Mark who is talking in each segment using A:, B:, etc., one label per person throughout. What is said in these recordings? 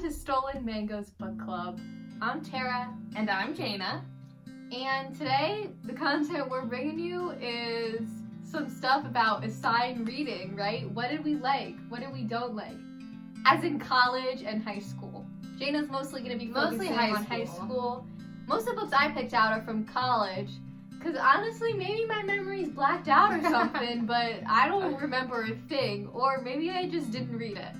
A: to Stolen Mangoes Book Club. I'm Tara.
B: And I'm Jaina.
A: And today, the content we're bringing you is some stuff about assigned reading, right? What did we like? What did we don't like? As in college and high school. Jaina's mostly going to be focusing on high school. Most of the books I picked out are from college. Because honestly, maybe my memory's blacked out or something, but I don't remember a thing. Or maybe I just didn't read it.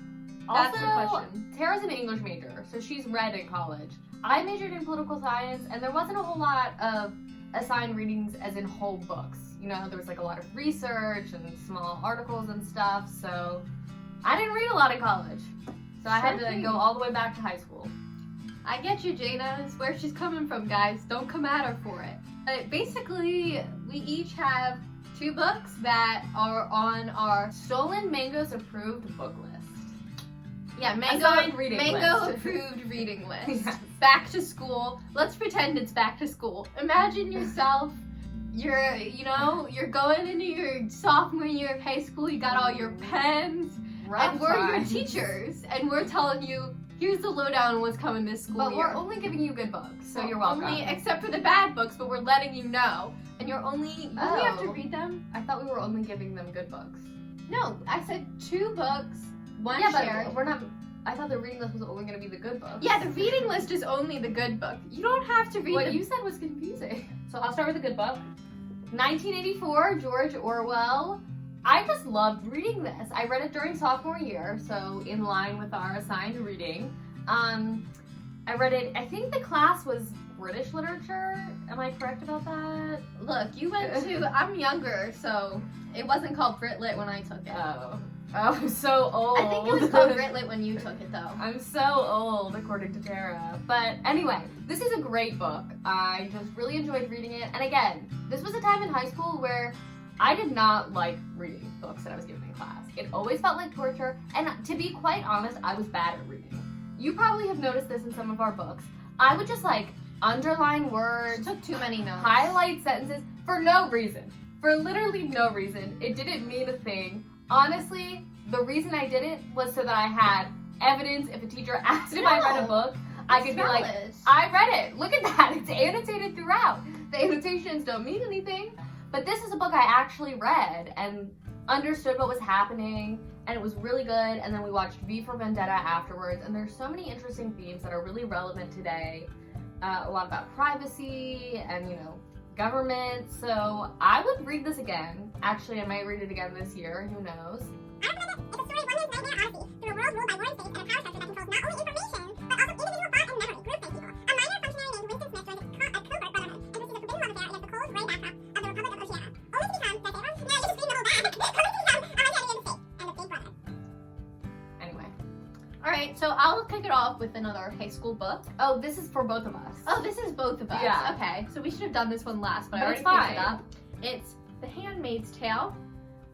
A: That's the question.
B: Tara's an English major, so she's read in college. I majored in political science, and there wasn't a whole lot of assigned readings as in whole books. You know, there was like a lot of research and small articles and stuff, so I didn't read a lot in college. So I had to go all the way back to high school.
A: I get you, Jaina. It's where she's coming from, guys. Don't come at her for it. But basically, we each have 2 books that are on our
B: Stolen Mangoes approved book list.
A: Yeah, Mango approved reading list.
B: Yes.
A: Back to school. Let's pretend it's back to school. Imagine yourself, you're going into your sophomore year of high school, you got all your pens, and we're your teachers, and we're telling you, here's the lowdown on what's coming this school year.
B: But we're only giving you good books, so you're welcome.
A: Only, except for the bad books, but we're letting you know. And you only have to read them.
B: I thought we were only giving them good books.
A: No, I said 2 books. One shared.
B: But we're not. I thought the reading list was only going to be the good books.
A: Yeah, the reading list is only the good book. You don't have to read.
B: What you said was confusing. So I'll start with the good book. 1984, George Orwell. I just loved reading this. I read it during sophomore year, so in line with our assigned reading. I read it. I think the class was British literature. Am I correct about that?
A: Look, you went to. I'm younger, so it wasn't called Brit Lit when I took it.
B: Oh, I'm so old.
A: I think it was called Brit Lit when you took it, though.
B: I'm so old, according to Tara. But anyway, this is a great book. I just really enjoyed reading it. And again, this was a time in high school where I did not like reading books that I was given in class. It always felt like torture. And to be quite honest, I was bad at reading. You probably have noticed this in some of our books. I would just underline words,
A: took too many notes,
B: highlight sentences for no reason. For literally no reason. It didn't mean a thing. Honestly, the reason I did it was so that I had evidence. If a teacher asked if I read a book, I could be like, I read it. Look at that. It's annotated throughout. The annotations don't mean anything. But this is a book I actually read and understood what was happening, and it was really good. And then we watched V for Vendetta afterwards, and there's so many interesting themes that are really relevant today. A lot about privacy and, government. So I would read this again. Actually, I might read it again this year. Who knows?
C: I recommend it. It's a story of one man's nightmare odyssey through a world ruled by warring states and a power structure that controls not only information, but also individual thought and memory, groupthink people. A minor functionary named Winston Smith joins a covert government and receives a forbidden love affair against the cold, gray backdrop of the Republic of Oceania, only to become the favorite. No, you just read the whole bag. Only to become a identity of the state and the state brotherhood.
B: Anyway.
A: Alright, so I'll kick it off with another high school book.
B: Oh, this is for both of us.
A: Oh, this is both of us.
B: Yeah.
A: Okay, so we should have done this one last, but I already
B: it's
A: picked it
B: fine.
A: up. It's The Handmaid's Tale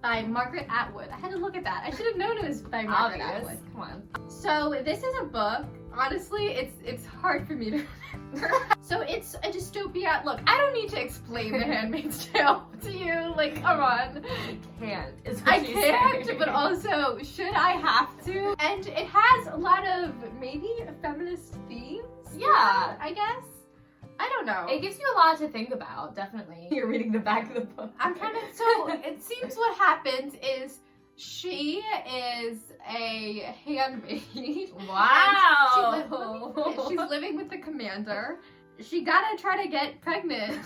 A: by Margaret Atwood. I had to look at that. I should have known it was by Margaret Atwood.
B: Come on.
A: So this is a book. Honestly, it's hard for me to remember. So it's a dystopia. Look, I don't need to explain The Handmaid's Tale to you. Like, come on.
B: Can't.
A: I can't, but also, should I have to? And it has a lot of maybe feminist themes.
B: Yeah.
A: I guess. I don't know.
B: It gives you a lot to think about, definitely. You're reading the back of the book.
A: I'm kind of, so it seems what happens is she is a handmaid.
B: Wow.
A: She's living with the commander. She gotta try to get pregnant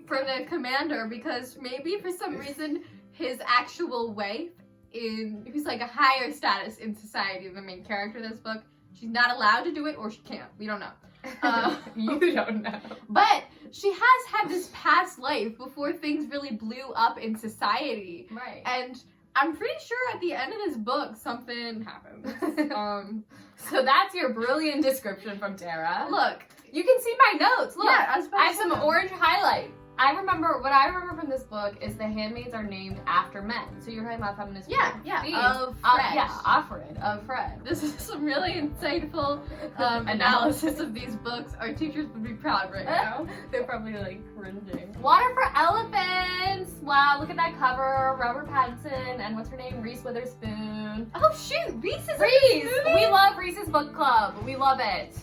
A: for the commander because maybe for some reason his actual wife, who's like a higher status in society than the main character of this book, she's not allowed to do it or she can't. We don't know.
B: You don't know.
A: But she has had this past life before things really blew up in society.
B: Right.
A: And I'm pretty sure at the end of this book, something happens.
B: So that's your brilliant description from Tara.
A: Look.
B: You can see my notes. Look.
A: Yeah,
B: I have some orange highlight. What I remember from this book is the handmaids are named after men. So you're talking about feminist themes.
A: Of Fred.
B: Alfred, of Fred.
A: This is some really insightful analysis of these books. Our teachers would be proud right now.
B: They're probably like cringing. Water for Elephants. Wow, look at that cover. Robert Pattinson and what's her name? Reese Witherspoon.
A: Oh shoot, Reese is in this
B: Reese!
A: movie?
B: We love Reese's Book Club. We love it.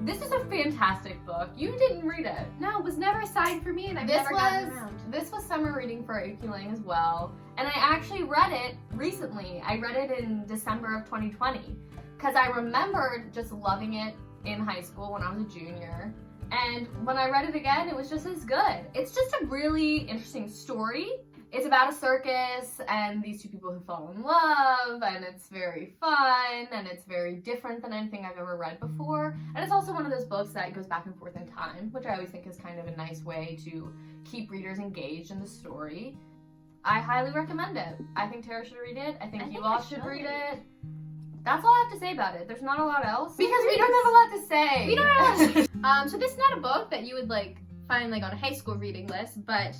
B: This is a fantastic book. You didn't read it.
A: No, it was never assigned for me, and I've never gotten around.
B: This was summer reading for AP Lang as well. And I actually read it recently. I read it in December of 2020. Because I remembered just loving it in high school when I was a junior. And when I read it again, it was just as good. It's just a really interesting story. It's about a circus and these two people who fall in love, and it's very fun, and it's very different than anything I've ever read before. And it's also one of those books that goes back and forth in time, which I always think is kind of a nice way to keep readers engaged in the story. I highly recommend it. I think Tara should read it. I think you all should read it. That's all I have to say about it. There's not a lot else.
A: Because we don't have a lot to say. We don't have a lot to say. So this is not a book that you would like find like on a high school reading list, but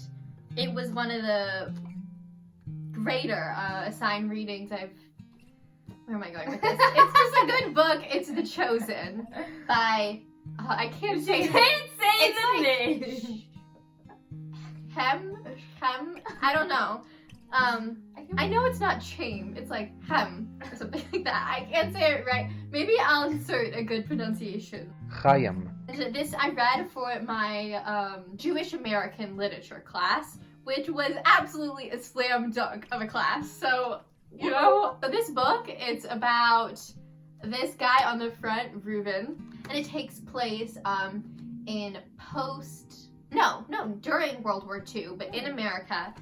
A: it was one of the greater assigned readings where am I going with this? It's just a good book. It's The Chosen by, I can't say
B: the name.
A: Hem, I don't know. I know it's not Chame, it's like Hem, or something like that. I can't say it right. Maybe I'll insert a good pronunciation.
D: Chaim.
A: This I read for my Jewish American literature class, which was absolutely a slam dunk of a class. So, you know, this book, it's about this guy on the front, Reuben, and it takes place in during World War II, but in America.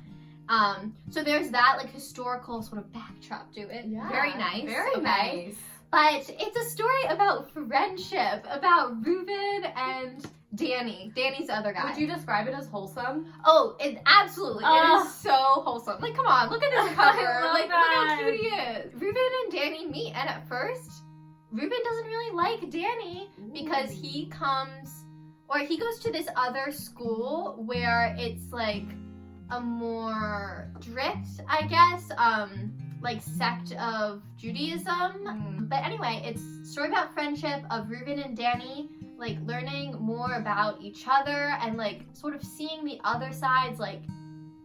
A: So there's that like historical sort of backdrop to it.
B: Yeah,
A: very nice.
B: Very nice.
A: But it's a story about friendship, about Reuben and Danny. Danny's the other guy.
B: Would you describe it as wholesome?
A: Oh, it absolutely. It is so wholesome. Like, come on, look at this cover. Like, look how cute he is. Reuben and Danny meet, and at first, Reuben doesn't really like Danny because he goes to this other school where it's like a more strict, I guess, like sect of Judaism. But anyway, it's a story about friendship of Reuben and Danny, like learning more about each other and like sort of seeing the other sides, like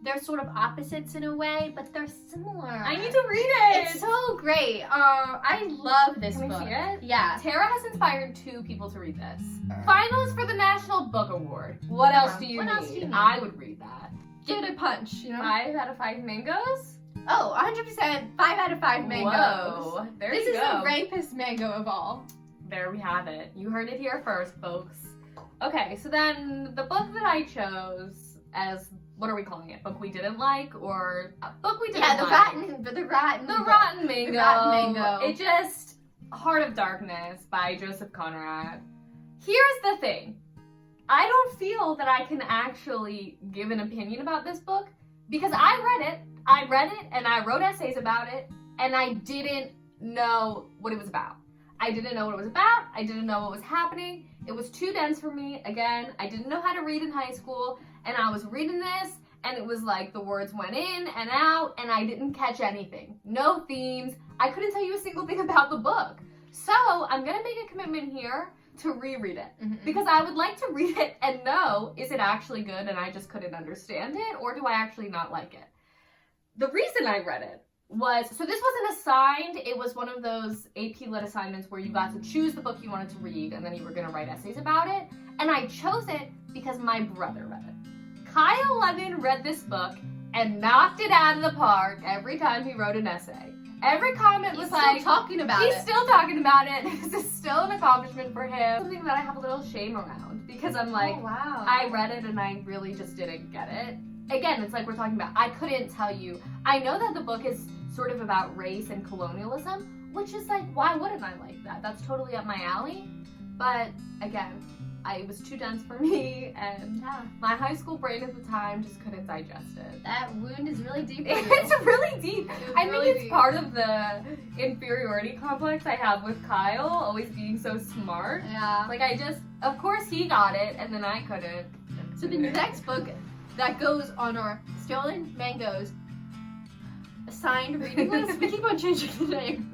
A: they're sort of opposites in a way, but they're similar.
B: I need to read it.
A: It's so great. I love this book.
B: Can we see it?
A: Yeah.
B: Tara has inspired 2 people to read this. Finalists for the National Book Award. What else do you need? I would read that.
A: Give it a punch, you know?
B: 5 out of 5 mangoes?
A: Oh, 100%. 5 out of 5 mangoes.
B: Whoa. There you go.
A: This is the rapist mango of all.
B: There we have it. You heard it here first, folks. Okay, so then the book that I chose as, what are we calling it? Book we didn't like, or book we didn't like?
A: The Rotten
B: Mango.
A: The Rotten Mango.
B: It just, Heart of Darkness by Joseph Conrad. Here's the thing. I don't feel that I can actually give an opinion about this book because I read it and I wrote essays about it and I didn't know what it was about. I didn't know what it was about. I didn't know what was happening. It was too dense for me. Again, I didn't know how to read in high school and I was reading this and it was like the words went in and out and I didn't catch anything. No themes. I couldn't tell you a single thing about the book. So I'm gonna make a commitment here to reread it because I would like to read it and know, is it actually good and I just couldn't understand it, or do I actually not like it? The reason I read it was, so this wasn't assigned, it was one of those AP-led assignments where you got to choose the book you wanted to read and then you were gonna write essays about it, and I chose it because my brother read it. Kyle Lemon read this book and knocked it out of the park every time he wrote an essay. Every comment was like,
A: he's still talking about it.
B: This is still an accomplishment for him. Something that I have a little shame around because I'm like,
A: oh, wow.
B: I read it and I really just didn't get it. Again, it's like we're talking about, I couldn't tell you. I know that the book is sort of about race and colonialism, which is like, why wouldn't I like that? That's totally up my alley. But again, it was too dense for me, and my high school brain at the time just couldn't digest it.
A: That wound is really deep.
B: It's really deep. I think
A: really
B: it's
A: deep.
B: part of the inferiority complex I have with Kyle, always being so smart.
A: Yeah.
B: Like of course he got it, and then I couldn't.
A: So the next book that goes on our Stolen Mangoes assigned reading list, we keep on changing the name.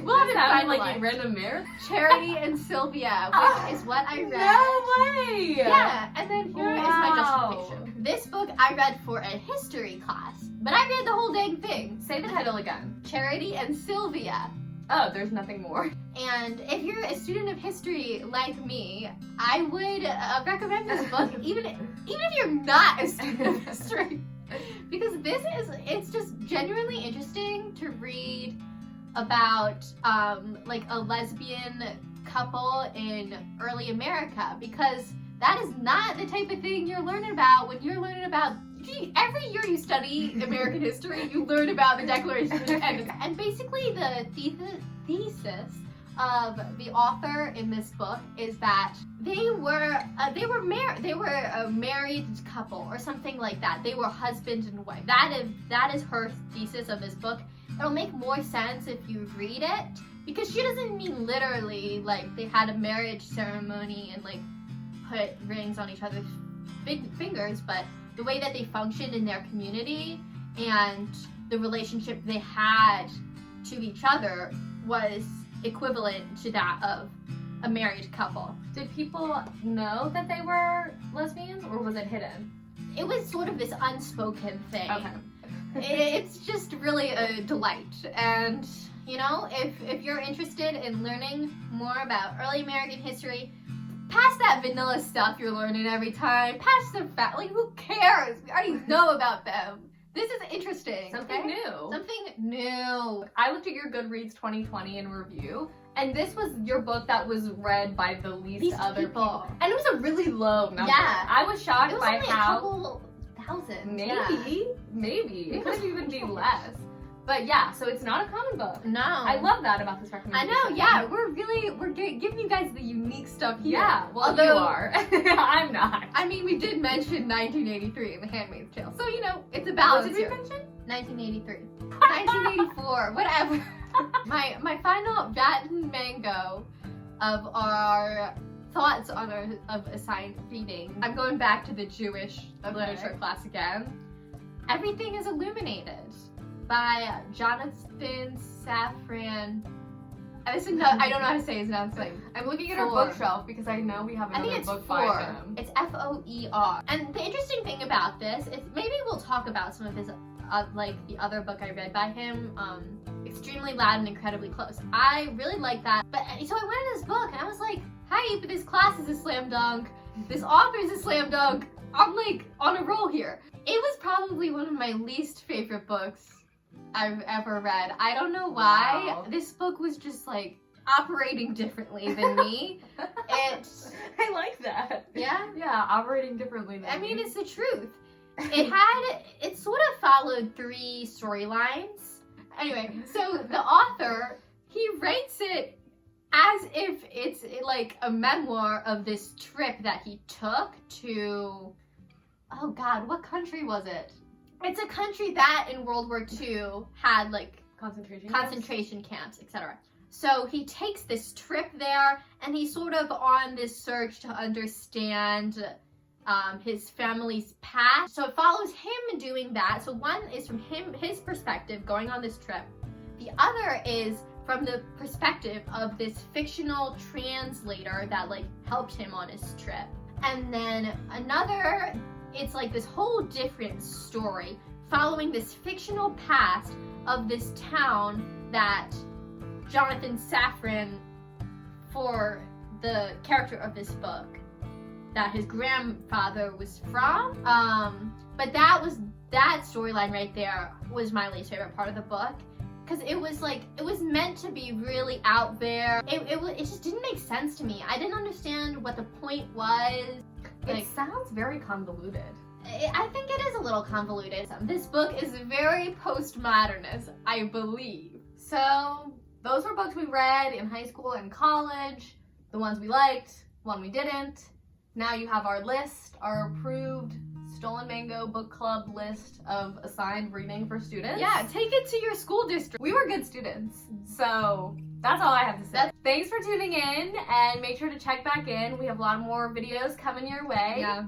A: We'll have it
B: Sounded
A: finalized.
B: like you read a mare.
A: Charity and Sylvia, which is what I read.
B: No way!
A: Yeah, and then here is my
B: Wow.
A: justification. This book I read for a history class, but I read the whole dang thing.
B: Say the title again.
A: Charity and Sylvia.
B: Oh, there's nothing more.
A: And if you're a student of history like me, I would recommend this book, even if you're not a student of history, because it's just genuinely interesting to read about like a lesbian couple in early America, because that is not the type of thing you're learning about when you're learning about. Every year you study American history, you learn about the Declaration of Independence. And basically the thesis of the author in this book is that they were a married couple or something like that. They were husband and wife. That is her thesis of this book. It'll make more sense if you read it, because she doesn't mean literally like they had a marriage ceremony and like put rings on each other's fingers, but the way that they functioned in their community and the relationship they had to each other was equivalent to that of a married couple.
B: Did people know that they were lesbians, or was it hidden?
A: It was sort of this unspoken thing.
B: Okay.
A: It's just really a delight. And, you know, if you're interested in learning more about early American history, past that vanilla stuff you're learning every time, past the fact, like, who cares? We already know about them. This is interesting.
B: Something
A: okay?
B: new.
A: Something new.
B: I looked at your Goodreads 2020 in review, and this was your book that was read by the least other people. And it was a really low number.
A: Yeah.
B: I was shocked
A: It was
B: by
A: only
B: how...
A: a couple thousand.
B: Maybe. It could even be less. But yeah, so it's not a common book.
A: No.
B: I love that about this
A: I
B: recommendation.
A: know, yeah. We're giving you guys the unique stuff here.
B: Yeah, well,
A: Although,
B: you are. I'm not.
A: I mean, we did mention 1983 in The Handmaid's Tale. So, you know, it's a balance
B: What did
A: here.
B: we mention?
A: 1983. 1984. Whatever. My final rotten mango of our thoughts on of assigned reading. I'm going back to the Jewish literature class again. Everything is Illuminated by Jonathan Safran. I don't know how to say his name.
B: I'm looking at our
A: Four.
B: bookshelf because I know we have
A: I
B: another
A: think it's
B: book
A: 4.
B: by him.
A: It's F-O-E-R. And the interesting thing about this is maybe we'll talk about some of his, like the other book I read by him, Extremely Loud and Incredibly Close. I really like that. But so I went in this book and I was like, hey, but this class is a slam dunk. This author is a slam dunk. I'm like on a roll here. It was probably one of my least favorite books I've ever read. I don't know why.
B: Wow.
A: This book was just like operating differently than me.
B: I like that.
A: Yeah?
B: Yeah, operating differently than
A: I mean,
B: me.
A: it's the truth. It sort of followed 3 storylines. Anyway, so the author, he writes it as if it's like a memoir of this trip that he took to, oh God, what country was it? It's a country that in World War II had like concentration camps, etc. So he takes this trip there and he's sort of on this search to understand his family's past. So it follows him doing that. So one is from his perspective going on this trip. The other is from the perspective of this fictional translator that like helped him on his trip. And then another, it's like this whole different story following this fictional past of this town that Jonathan Safran, for the character of this book, that his grandfather was from. But that storyline right there was my least favorite part of the book. Because it was meant to be really out there. It just didn't make sense to me. I didn't understand what the point was.
B: It sounds very convoluted.
A: I think it is a little convoluted. This book is very postmodernist, I believe.
B: So, those were books we read in high school and college. The ones we liked, one we didn't. Now you have our list, our approved Stolen Mango Book Club list of assigned reading for students.
A: Yeah, take it to your school district.
B: We were good students, so that's all I have to say. Thanks for tuning in, and make sure to check back in. We have a lot more videos coming your way.
A: Yeah.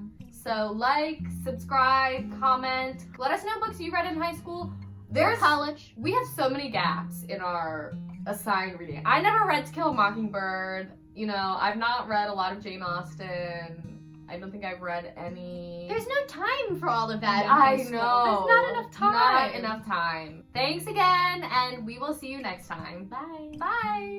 B: So like, subscribe, comment. Let us know books you read in high school.
A: Or college.
B: We have so many gaps in our assigned reading. I never read To Kill a Mockingbird. You know, I've not read a lot of Jane Austen. I don't think I've read any.
A: There's no time for all of that in
B: I
A: high school.
B: know.
A: There's not enough time.
B: Not enough time. Thanks again, and we will see you next time.
A: Bye.
B: Bye.